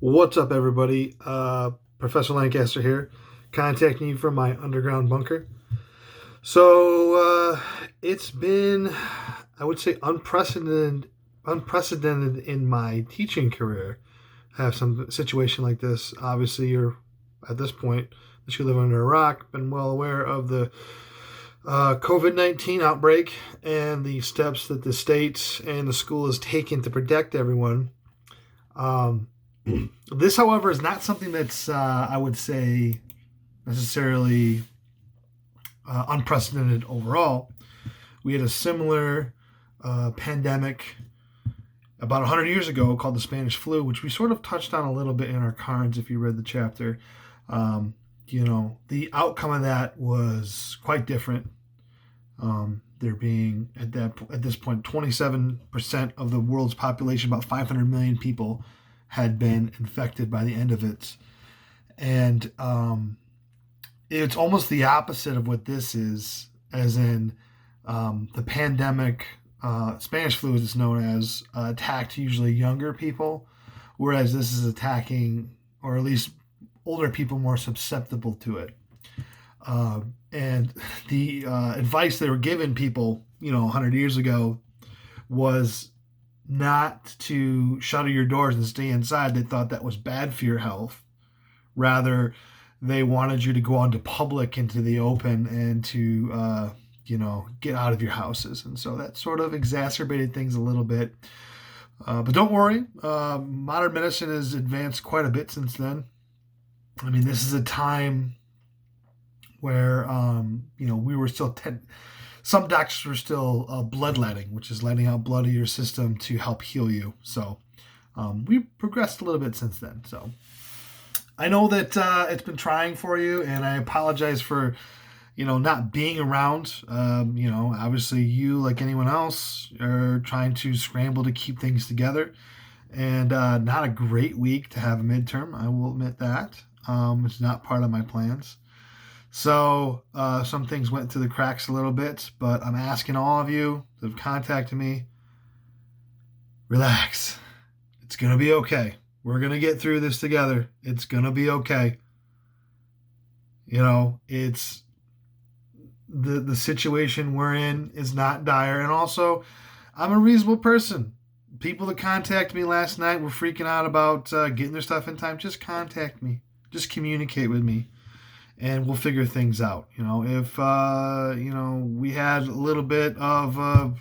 What's up, everybody? Professor Lancaster here, contacting you from my underground bunker. So it's been, I would say, unprecedented in my teaching career. Have some situation like this. Obviously, you're at this point that you live under a rock, been well aware of the COVID-19 outbreak and the steps that the state and the school has taken to protect everyone. Um, this, however, is not something that's, I would say, necessarily unprecedented overall. We had a similar pandemic about 100 years ago called the Spanish flu, which we sort of touched on a little bit in our cards if you read the chapter. The outcome of that was quite different. There being at this point 27% of the world's population, about 500 million people, had been infected by the end of it, and it's almost the opposite of what this is. As in, the pandemic, Spanish flu, as it's known as, attacked usually younger people, whereas this is attacking, or at least older people, more susceptible to it. And the advice they were giving people, 100 years ago, was not to shutter your doors and stay inside. They thought that was bad for your health. Rather, they wanted you to go out into public, into the open, and to, get out of your houses. And so that sort of exacerbated things a little bit. But don't worry, modern medicine has advanced quite a bit since then. I mean, this is a time where, we were still, some doctors were still bloodletting, which is letting out blood of your system to help heal you. So we've progressed a little bit since then. So I know that it's been trying for you, and I apologize for, not being around. Obviously you, like anyone else, are trying to scramble to keep things together. And not a great week to have a midterm, I will admit that. It's not part of my plans. So some things went through the cracks a little bit, but I'm asking all of you that have contacted me, relax. It's going to be okay. We're going to get through this together. It's going to be okay. It's the situation we're in is not dire. And also, I'm a reasonable person. People that contacted me last night were freaking out about getting their stuff in time. Just contact me. Just communicate with me, and we'll figure things out. If we had a little bit of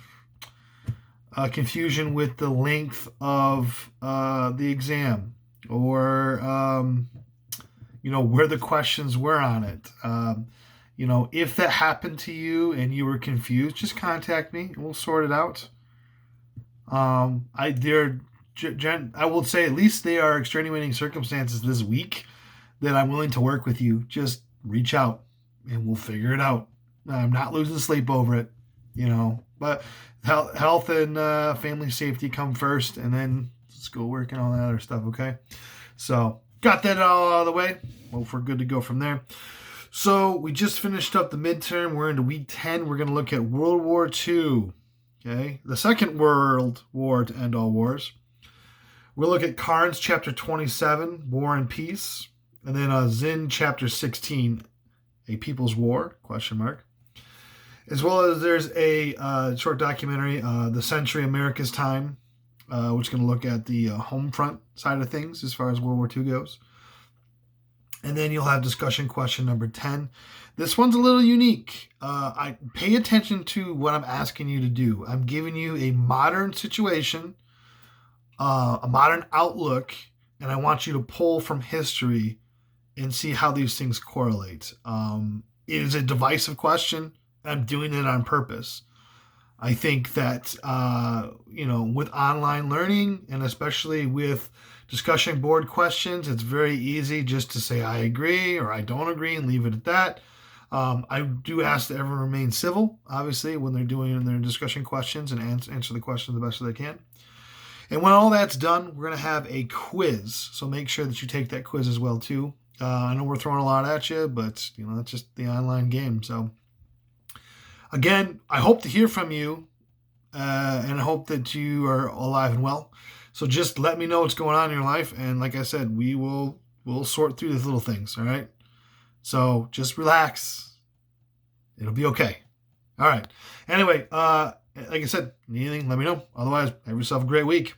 confusion with the length of the exam, or where the questions were on it. If that happened to you and you were confused, just contact me and we'll sort it out. I will say, at least they are extenuating circumstances this week that I'm willing to work with you. Just reach out and we'll figure it out. I'm not losing sleep over it, but health and family safety come first, and then schoolwork and all that other stuff. Okay. So got that all out of the way. Well, we're good to go from there. So we just finished up the midterm. We're into week 10. We're going to look at World War II. Okay. The Second World War to end all wars. We'll look at Carnes chapter 27, War and Peace. And then Zinn chapter 16, A People's War, ? As well as there's a short documentary, The Century America's Time, which is going to look at the home front side of things as far as World War II goes. And then you'll have discussion question number 10. This one's a little unique. I pay attention to what I'm asking you to do. I'm giving you a modern situation, a modern outlook, and I want you to pull from history and see how these things correlate. It is a divisive question. I'm doing it on purpose. I think that, with online learning, and especially with discussion board questions, it's very easy just to say I agree or I don't agree and leave it at that. I do ask that everyone remain civil, obviously, when they're doing their discussion questions, and answer the questions the best that they can. And when all that's done, we're going to have a quiz. So make sure that you take that quiz as well, too. I know we're throwing a lot at you, but, that's just the online game. So, again, I hope to hear from you, and I hope that you are alive and well. So just let me know what's going on in your life. And like I said, we'll sort through these little things. All right. So just relax. It'll be okay. All right. Anyway, like I said, anything, let me know. Otherwise, have yourself a great week.